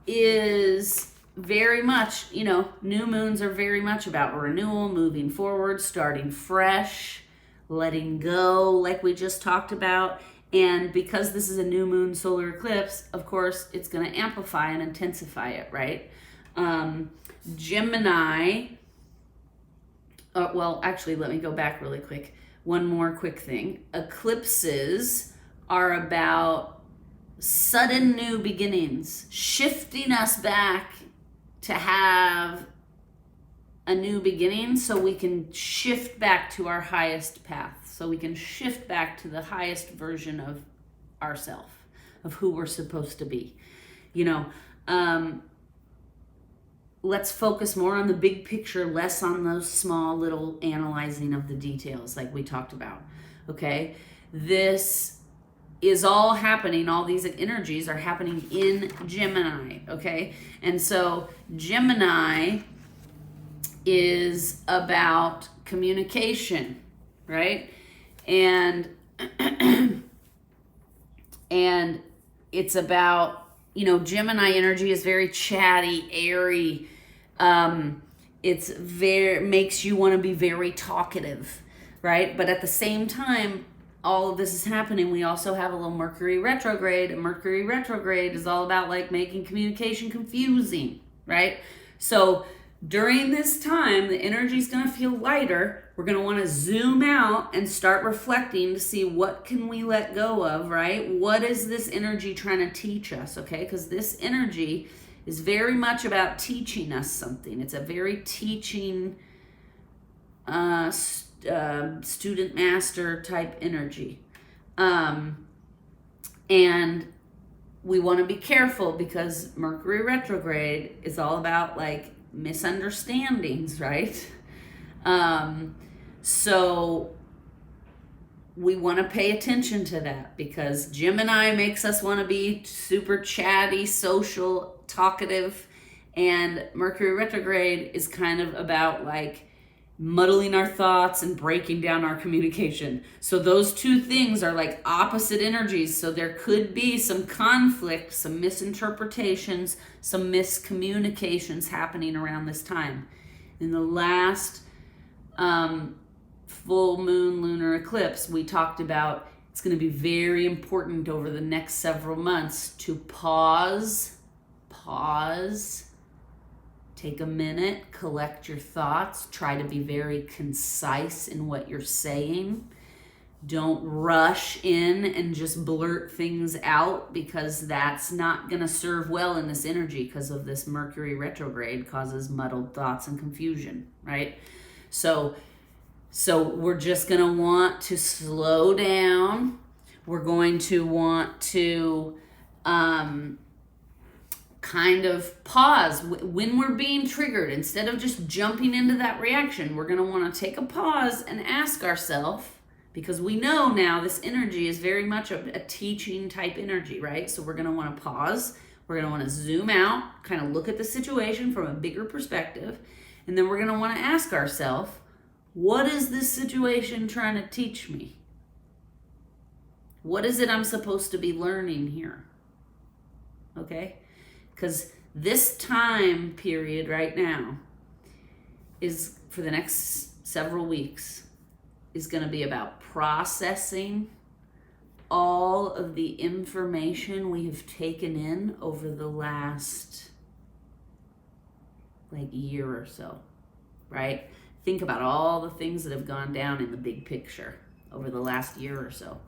is very much, new moons are very much about renewal, moving forward, starting fresh, letting go, like we just talked about. And because this is a new moon solar eclipse, of course, it's going to amplify and intensify it, right? Gemini, well, actually, let me go back really quick. One more quick thing. Eclipses are about sudden new beginnings, shifting us back to have a new beginning so we can shift back to our highest path, so we can shift back to the highest version of ourselves, of who we're supposed to be. Let's focus more on the big picture, less on those small little analyzing of the details like we talked about. Okay? This is all happening, all these energies are happening in Gemini, okay? And so Gemini is about communication, right? And it's about, Gemini energy is very chatty, airy. Makes you want to be very talkative, right? But at the same time, all of this is happening, we also have a little Mercury retrograde. And Mercury retrograde is all about like making communication confusing, right? So during this time, the energy is going to feel lighter. We're going to want to zoom out and start reflecting to see what can we let go of, right? What is this energy trying to teach us, okay? Because this energy is very much about teaching us something. It's a very teaching, student master type energy. And we want to be careful because Mercury retrograde is all about like misunderstandings, right? So we want to pay attention to that because Gemini makes us want to be super chatty, social, talkative, and Mercury retrograde is kind of about like muddling our thoughts and breaking down our communication. So those two things are like opposite energies. So there could be some conflict, some misinterpretations, some miscommunications happening around this time. In the last full moon lunar eclipse, we talked about it's going to be very important over the next several months to pause, take a minute, collect your thoughts, try to be very concise in what you're saying. Don't rush in and just blurt things out because that's not going to serve well in this energy because of this Mercury retrograde causes muddled thoughts and confusion, right? So we're just going to want to slow down. We're going to want to kind of pause when we're being triggered. Instead of just jumping into that reaction, we're going to want to take a pause and ask ourselves, because we know now this energy is very much a teaching type energy, right? So we're going to want to pause. We're going to want to zoom out, kind of look at the situation from a bigger perspective. And then we're going to want to ask ourselves, what is this situation trying to teach me? What is it I'm supposed to be learning here? Okay? Because this time period right now is, for the next several weeks, is going to be about processing all of the information we have taken in over the last year or so, right? Think about all the things that have gone down in the big picture over the last year or so.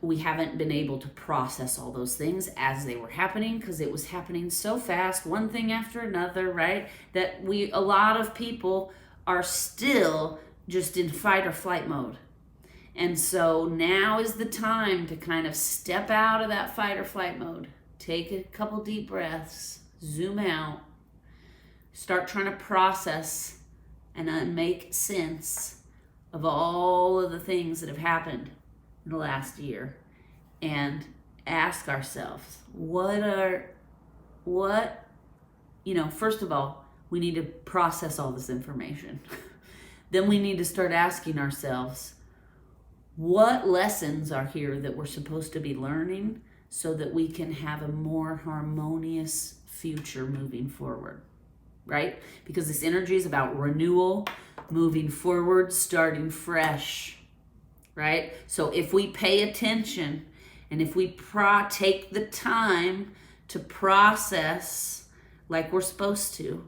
We haven't been able to process all those things as they were happening because it was happening so fast, one thing after another, right? That a lot of people are still just in fight or flight mode. And so now is the time to kind of step out of that fight or flight mode. Take a couple deep breaths, zoom out, start trying to process and make sense of all of the things that have happened in the last year, and ask ourselves, what first of all, we need to process all this information. Then we need to start asking ourselves, what lessons are here that we're supposed to be learning so that we can have a more harmonious future moving forward, right? Because this energy is about renewal, moving forward, starting fresh, right? So if we pay attention and if we take the time to process like we're supposed to,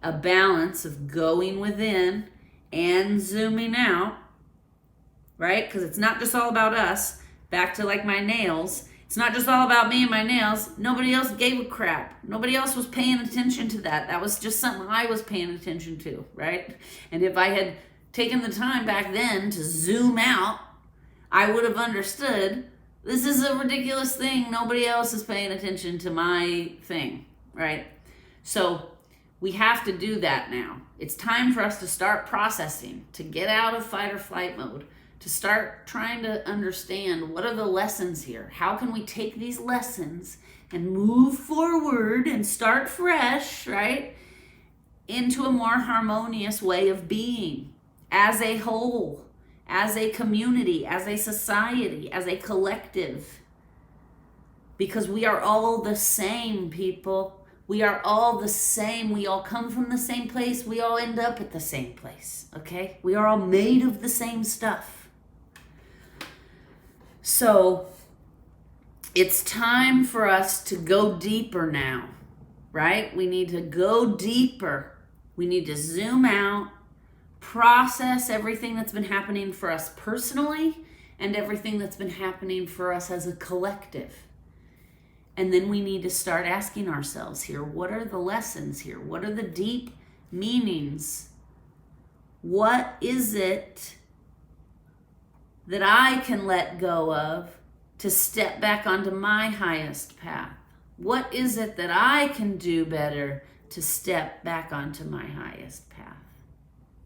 a balance of going within and zooming out, right? Because it's not just all about us. Back to like my nails. It's not just all about me and my nails. Nobody else gave a crap. Nobody else was paying attention to that. That was just something I was paying attention to, right? And if I had taken the time back then to zoom out, I would have understood this is a ridiculous thing. Nobody else is paying attention to my thing, right? So we have to do that now. It's time for us to start processing, to get out of fight or flight mode, to start trying to understand what are the lessons here. How can we take these lessons and move forward and start fresh, right? Into a more harmonious way of being as a whole, as a community, as a society, as a collective. Because we are all the same, people. We are all the same. We all come from the same place. We all end up at the same place, okay? We are all made of the same stuff. So it's time for us to go deeper now, right? We need to go deeper. We need to zoom out, process everything that's been happening for us personally and everything that's been happening for us as a collective. And then we need to start asking ourselves here, what are the lessons here? What are the deep meanings? What is it that I can let go of to step back onto my highest path? What is it that I can do better to step back onto my highest path,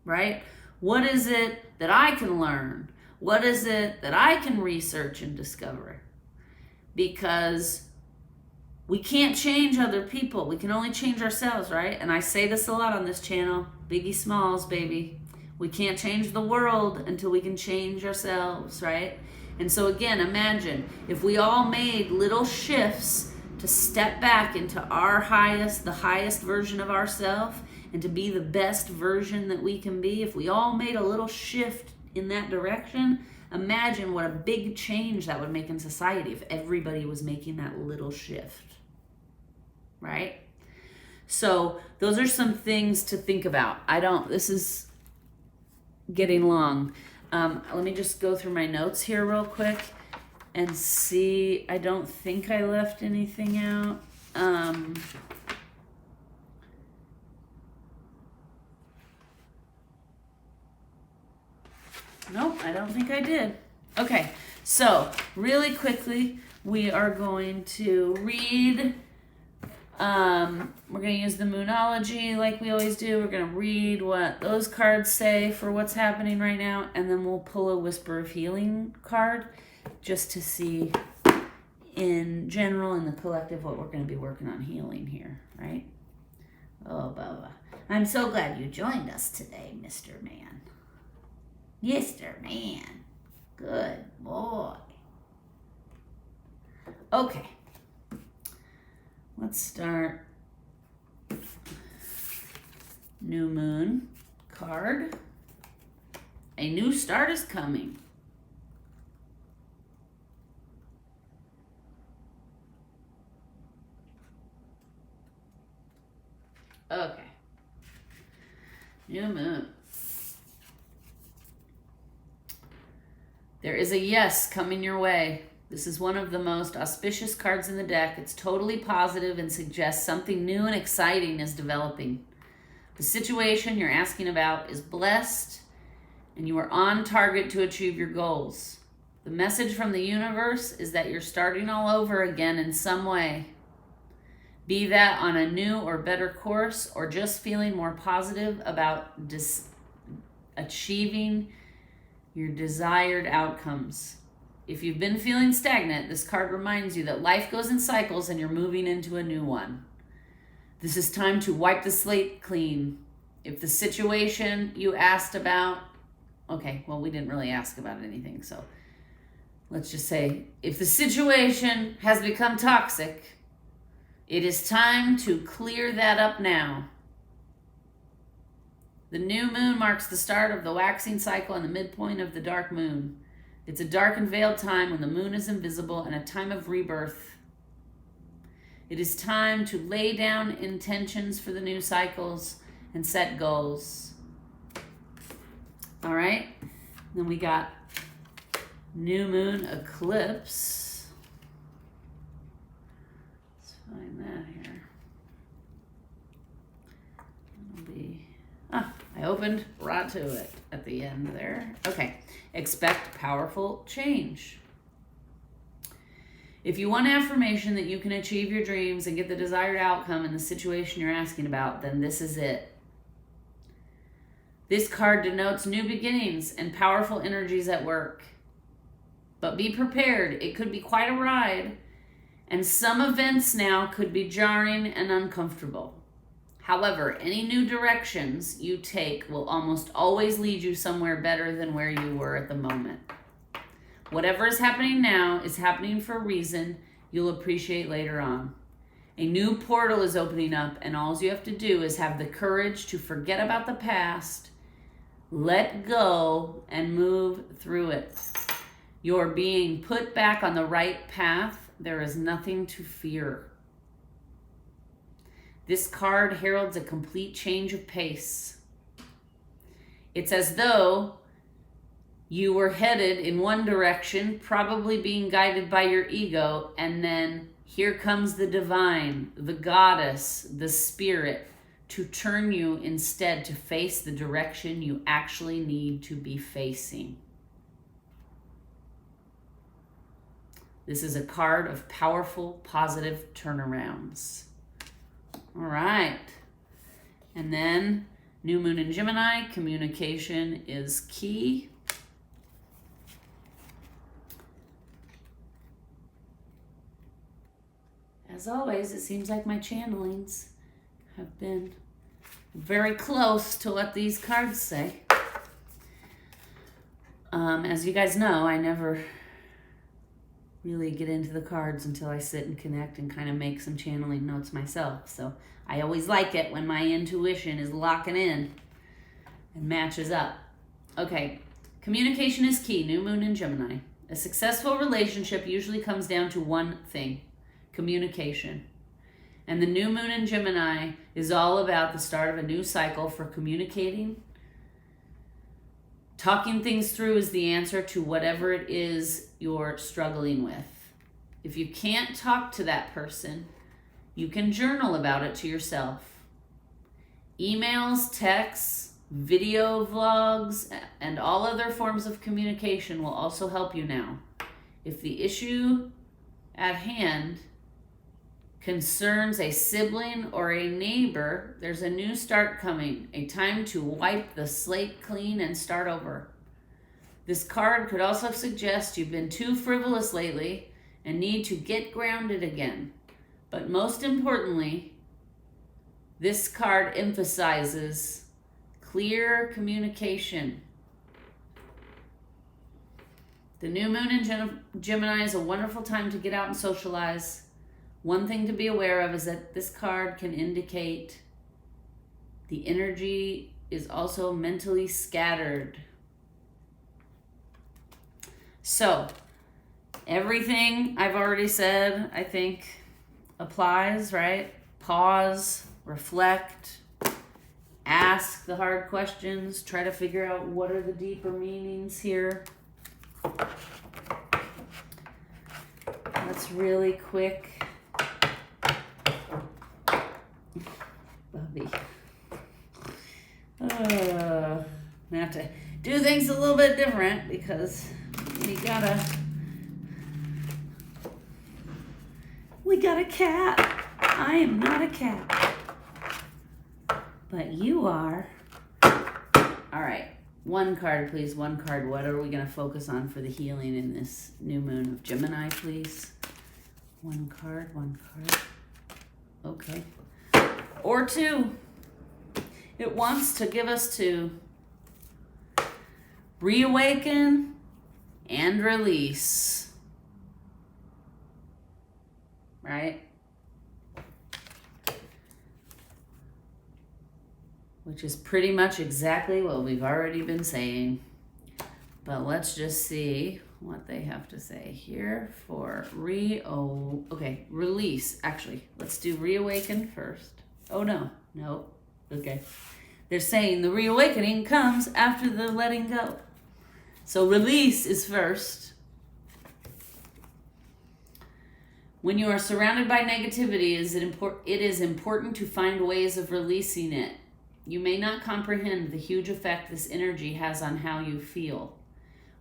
right? What is it that I can learn? What is it that I can research and discover? Because we can't change other people. We can only change ourselves, right? And I say this a lot on this channel. Biggie Smalls, baby. We can't change the world until we can change ourselves, right? And so again, imagine if we all made little shifts to step back into the highest version of ourselves and to be the best version that we can be. If we all made a little shift in that direction, imagine what a big change that would make in society if everybody was making that little shift. Right? So those are some things to think about. This is getting long. Let me just go through my notes here real quick and see. I don't think I left anything out. Nope, I don't think I did. Okay, so really quickly, we are going to read. We're going to use the Moonology like we always do. We're going to read what those cards say for what's happening right now, and then we'll pull a Whisper of Healing card just to see in general in the collective what we're going to be working on healing here, right? Oh, Bubba. I'm so glad you joined us today, Mr. Man. Mr. Man. Good boy. Okay. Let's start. New Moon card. A new start is coming. Okay. New Moon. There is a yes coming your way. This is one of the most auspicious cards in the deck. It's totally positive and suggests something new and exciting is developing. The situation you're asking about is blessed, and you are on target to achieve your goals. The message from the universe is that you're starting all over again in some way. Be that on a new or better course, or just feeling more positive about achieving your desired outcomes. If you've been feeling stagnant, this card reminds you that life goes in cycles and you're moving into a new one. This is time to wipe the slate clean. If the situation you asked about, okay, well, we didn't really ask about anything, so let's just say, if the situation has become toxic, it is time to clear that up now. The new moon marks the start of the waxing cycle and the midpoint of the dark moon. It's a dark and veiled time when the moon is invisible and a time of rebirth. It is time to lay down intentions for the new cycles and set goals. All right, then we got new moon eclipse. Let's find that here. It'll be, I opened right to it at the end there. Okay, expect powerful change. If you want affirmation that you can achieve your dreams and get the desired outcome in the situation you're asking about, then this is it. This card denotes new beginnings and powerful energies at work. But be prepared, it could be quite a ride, and some events now could be jarring and uncomfortable. However, any new directions you take will almost always lead you somewhere better than where you were at the moment. Whatever is happening now is happening for a reason you'll appreciate later on. A new portal is opening up, and all you have to do is have the courage to forget about the past, let go, and move through it. You're being put back on the right path. There is nothing to fear. This card heralds a complete change of pace. It's as though you were headed in one direction, probably being guided by your ego, and then here comes the divine, the goddess, the spirit, to turn you instead to face the direction you actually need to be facing. This is a card of powerful, positive turnarounds. All right. And then new moon in Gemini, communication is key. As always, it seems like my channelings have been very close to what these cards say. As you guys know, I never really get into the cards until I sit and connect and kind of make some channeling notes myself. So I always like it when my intuition is locking in and matches up. Okay, communication is key, new moon in Gemini. A successful relationship usually comes down to one thing, communication. And the new moon in Gemini is all about the start of a new cycle for communicating. Talking things through is the answer to whatever it is you're struggling with. If you can't talk to that person, you can journal about it to yourself. Emails, texts, video vlogs, and all other forms of communication will also help you now. If the issue at hand concerns a sibling or a neighbor, there's a new start coming, a time to wipe the slate clean and start over. This card could also suggest you've been too frivolous lately and need to get grounded again. But most importantly, this card emphasizes clear communication. The new moon in Gemini is a wonderful time to get out and socialize. One thing to be aware of is that this card can indicate the energy is also mentally scattered. So, everything I've already said, I think, applies, right? Pause, reflect, ask the hard questions, try to figure out what are the deeper meanings here. Let's really quick. Bubby. I have to do things a little bit different because we got a cat. I am not a cat. But you are. All right. One card, please. One card. What are we going to focus on for the healing in this new moon of Gemini, please? One card. Okay. or 2. It wants to give us to reawaken and release. Right? Which is pretty much exactly what we've already been saying. But let's just see what they have to say here for release. Actually, let's do reawaken first. Oh, no. Okay. They're saying the reawakening comes after the letting go. So release is first. When you are surrounded by negativity, it is important to find ways of releasing it. You may not comprehend the huge effect this energy has on how you feel.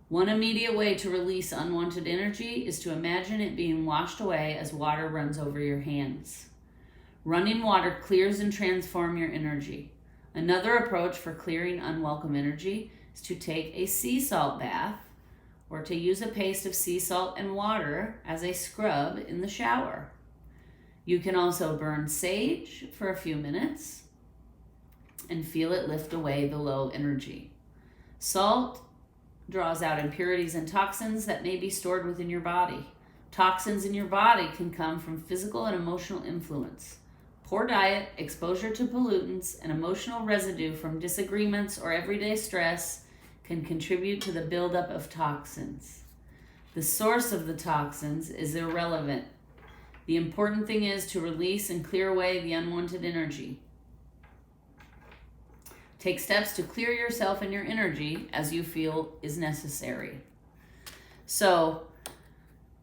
One immediate way to release unwanted energy is to imagine it being washed away as water runs over your hands. Running water clears and transforms your energy. Another approach for clearing unwelcome energy is to take a sea salt bath or to use a paste of sea salt and water as a scrub in the shower. You can also burn sage for a few minutes and feel it lift away the low energy. Salt draws out impurities and toxins that may be stored within your body. Toxins in your body can come from physical and emotional influence. Poor diet, exposure to pollutants, and emotional residue from disagreements or everyday stress can contribute to the buildup of toxins. The source of the toxins is irrelevant. The important thing is to release and clear away the unwanted energy. Take steps to clear yourself and your energy as you feel is necessary. So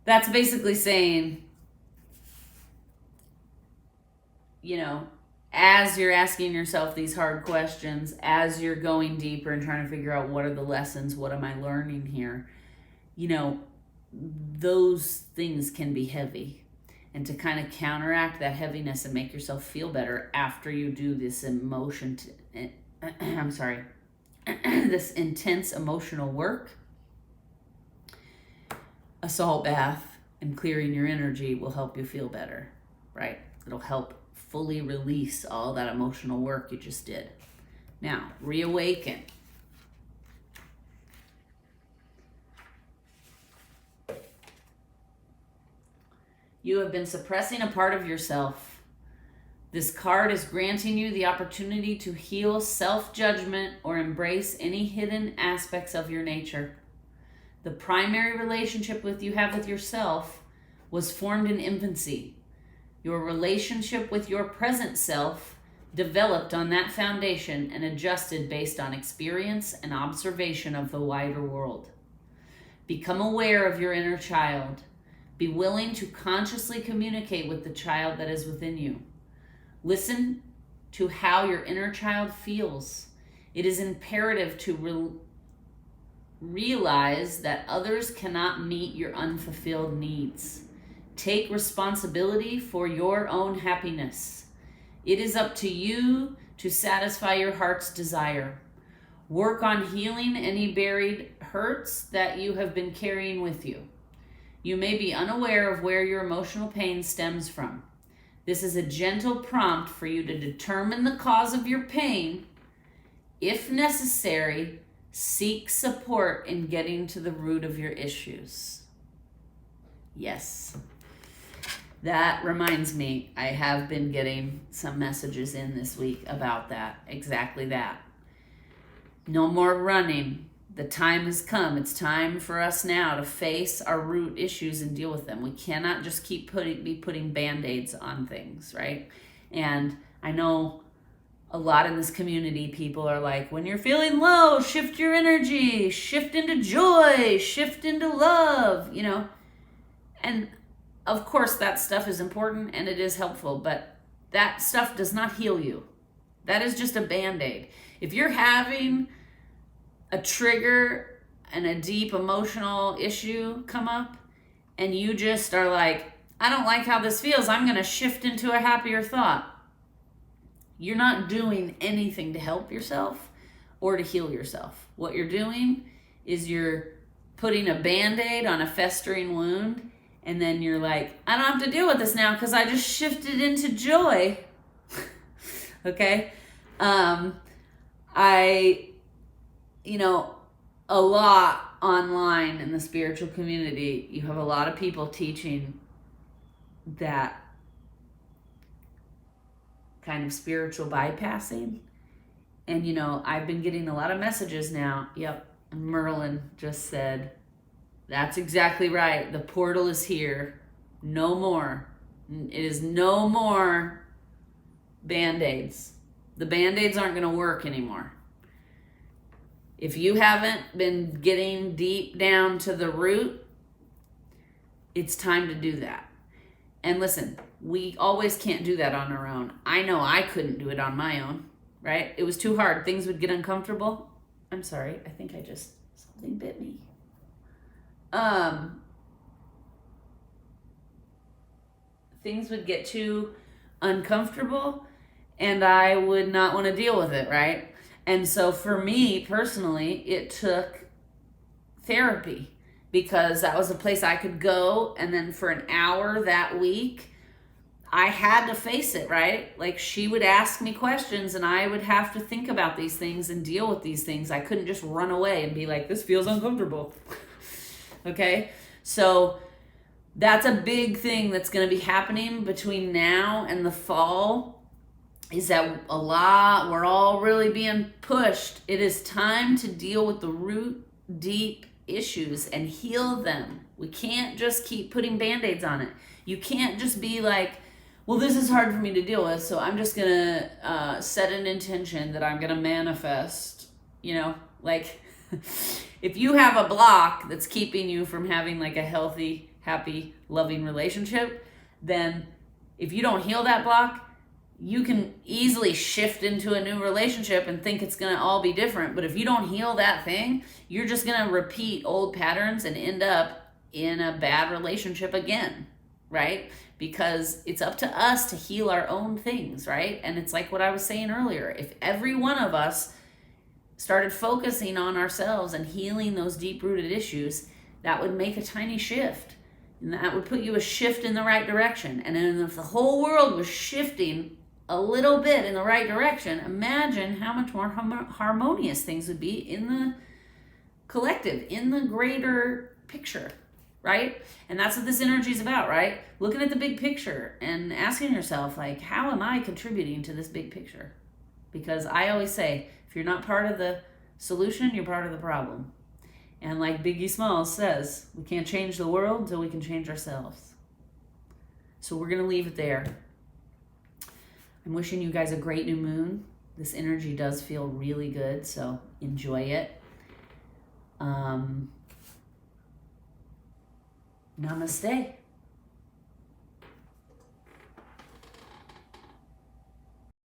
that's basically saying, as you're asking yourself these hard questions, as you're going deeper and trying to figure out what are the lessons, what am I learning here, those things can be heavy. And to kind of counteract that heaviness and make yourself feel better after you do this this intense emotional work, a salt bath and clearing your energy will help you feel better, right? It'll help fully release all that emotional work you just did. Now, reawaken. You have been suppressing a part of yourself. This card is granting you the opportunity to heal self-judgment or embrace any hidden aspects of your nature. The primary relationship you have with yourself was formed in infancy. Your relationship with your present self developed on that foundation and adjusted based on experience and observation of the wider world. Become aware of your inner child. Be willing to consciously communicate with the child that is within you. Listen to how your inner child feels. It is imperative to realize that others cannot meet your unfulfilled needs. Take responsibility for your own happiness. It is up to you to satisfy your heart's desire. Work on healing any buried hurts that you have been carrying with you. You may be unaware of where your emotional pain stems from. This is a gentle prompt for you to determine the cause of your pain. If necessary, seek support in getting to the root of your issues. Yes. That reminds me, I have been getting some messages in this week about that, exactly that. No more running. The time has come. It's time for us now to face our root issues and deal with them. We cannot just keep putting Band-Aids on things, right? And I know a lot in this community, people are like, when you're feeling low, shift your energy, shift into joy, shift into love, And of course, that stuff is important and it is helpful, but that stuff does not heal you. That is just a Band-Aid. If you're having a trigger and a deep emotional issue come up and you just are like, I don't like how this feels, I'm going to shift into a happier thought. You're not doing anything to help yourself or to heal yourself. What you're doing is you're putting a Band-Aid on a festering wound, and then you're like, I don't have to deal with this now because I just shifted into joy. Okay? I, a lot online in the spiritual community, you have a lot of people teaching that kind of spiritual bypassing. And, I've been getting a lot of messages now. Yep, Merlin just said, that's exactly right. The portal is here. No more. It is no more Band-Aids. The Band-Aids aren't going to work anymore. If you haven't been getting deep down to the root, it's time to do that. And listen, we always can't do that on our own. I know I couldn't do it on my own, right? It was too hard. Things would get uncomfortable. I'm sorry. I think something bit me. Things would get too uncomfortable and I would not want to deal with it, right? And so for me personally, it took therapy because that was a place I could go, and then for an hour that week, I had to face it, right? Like, she would ask me questions and I would have to think about these things and deal with these things. I couldn't just run away and be like, this feels uncomfortable. Okay? So that's a big thing that's going to be happening between now and the fall, is that we're all really being pushed. It is time to deal with the root deep issues and heal them. We can't just keep putting Band-Aids on it. You can't just be like, well, this is hard for me to deal with, so I'm just going to set an intention that I'm going to manifest. Like, if you have a block that's keeping you from having like a healthy, happy, loving relationship, then if you don't heal that block, you can easily shift into a new relationship and think it's going to all be different. But if you don't heal that thing, you're just going to repeat old patterns and end up in a bad relationship again, right? Because it's up to us to heal our own things, right? And it's like what I was saying earlier. If every one of us started focusing on ourselves and healing those deep-rooted issues, that would make a tiny shift. And that would put you a shift in the right direction. And then if the whole world was shifting a little bit in the right direction, imagine how much more harmonious things would be in the collective, in the greater picture, right? And that's what this energy is about, right? Looking at the big picture and asking yourself, like, how am I contributing to this big picture? Because I always say, if you're not part of the solution, you're part of the problem. And like Biggie Smalls says, we can't change the world until we can change ourselves. So we're going to leave it there. I'm wishing you guys a great new moon. This energy does feel really good, so enjoy it. Namaste.